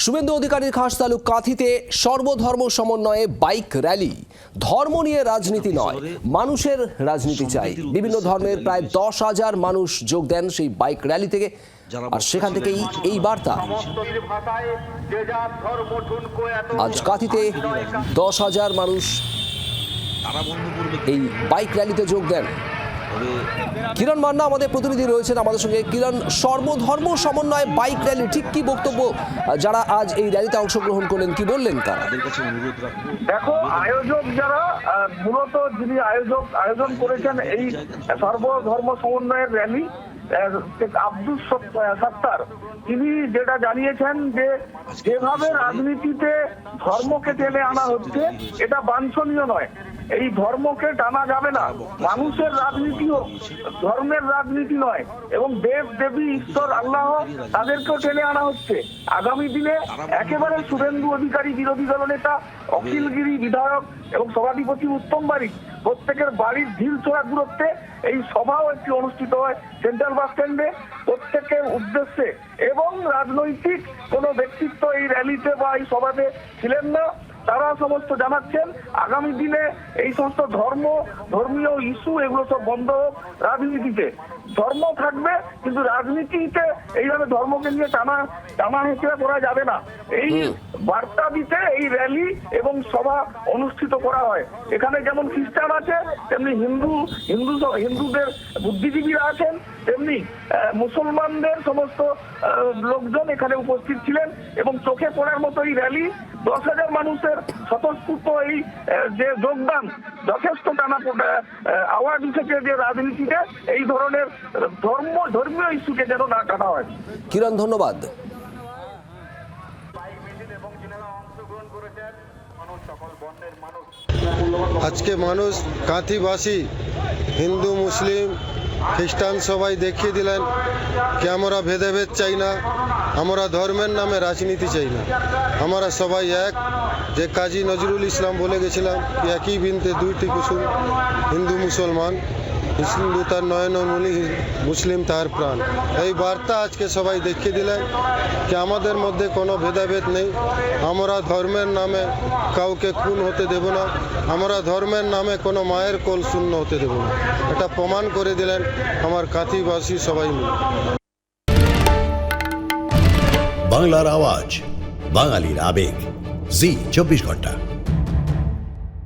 শুভেন্দু অধিকারীর খাস তালুক কাঁথিতে সর্বধর্ম সমন্বয়ে বাইক র্যালি। ধর্ম নিয়ে রাজনীতি নয়, মানুষের রাজনীতি চাই। বিভিন্ন ধর্মের প্রায় 10,000 মানুষ যোগ দেন সেই বাইক র্যালি থেকে, আর সেখান থেকেই এই বার্তা। আজ কাঁথিতে 10,000 মানুষ এই বাইক র্যালিতে যোগ দেন। কিরণ মান্না আমাদের প্রতিনিধি রয়েছেন আমাদের সঙ্গে। কিরণ, সর্বধর্ম সমন্বয়ে বাইক র্যালি, ঠিক কি বক্তব্য যারা আজ এই র্যালিতে অংশগ্রহণ করলেন, কি বললেন তারা? দেখো, আয়োজক যারা মূলত যিনি আয়োজন করেছেন এই সর্বধর্ম সমন্বয়ের র্যালি, আব্দুল সত্তার, তিনি যেটা জানিয়েছেন যে যেভাবে রাজনীতিতে ধর্মকে টেনে আনা হচ্ছে এটা বাঞ্ছনীয় নয়। এই ধর্মকে টানা যাবে না। মানুষের রাজনীতি হোক, ধর্মের রাজনীতি নয়। এবং দেব দেবী ঈশ্বর আল্লাহ তাদেরকেও টেনে আনা হচ্ছে। আগামী দিনে একেবারে শুভেন্দু অধিকারী, বিরোধী দলনেতা অখিলগিরি বিধায়ক এবং সভাধিপতি উত্তম বারিক, প্রত্যেকের বাড়ির ঢিল ছোড়া দূরত্বে এই সভাও একটি অনুষ্ঠিত হয় সেন্ট্রাল বাস স্ট্যান্ডে প্রত্যেকের উদ্দেশ্যে। এবং রাজনৈতিক কোনো ব্যক্তিত্ব এই র্যালিতে বা এই সভাতে ছিলেন না। তারা সমস্ত জানাচ্ছেন আগামী দিনে এই সমস্ত ধর্মীয় ইস্যু এগুলো সব বন্ধ হোক। রাজনীতিতে ধর্ম থাকবে, কিন্তু রাজনীতিতে এইভাবে ধর্মকে নিয়ে টানা হেঁচড়া করা যাবে না। এই বার্তা দিতে এই র্যালি এবং সভা অনুষ্ঠিত করা হয়। এখানে যেমন খ্রিস্টান আছে, তেমনি হিন্দুদের বুদ্ধিজীবীরা আছেন, তেমনি মুসলমানদের সমস্ত লোকজন এখানে উপস্থিত ছিলেন। এবং চোখে পড়ার মতো এই র্যালি, 10,000 মানুষের স্বতঃস্ফূর্ত এই যে যোগদান যথেষ্ট আওয়াজ উঠেছে যে রাজনীতিতে এই ধরনের ধর্মীয় ইস্যুকে যেন না টানা হয়। কিরণ, ধন্যবাদ। আজকে মানুষ কাঁথিবাসী, হিন্দু মুসলিম খ্রিস্টান সবাই দেখিয়ে দিলেন যে আমরা ভেদাভেদ চাই না, আমরা ধর্মের নামে রাজনীতি চাই না। আমরা সবাই এক, যে কাজী নজরুল ইসলাম বলে গেছিলাম, একই বৃন্তে দুইটি কুসুম, হিন্দু মুসলমান, হিন্দু তার নয়নমণি, মুসলিম তার প্রাণ। এই বার্তা আজকে সবাই দেখিয়ে দিলেন যে আমাদের মধ্যে কোনো ভেদাভেদ নেই। আমরা ধর্মের নামে কাউকে খুন হতে দেব না, আমরা ধর্মের নামে কোনো মায়ের কোল শূন্য হতে দেব না। এটা প্রমাণ করে দিলেন আমার কাঁথিবাসী সবাই মিলে। বাংলার আওয়াজ, বাঙালির আবেগ, জি 24 ঘন্টা।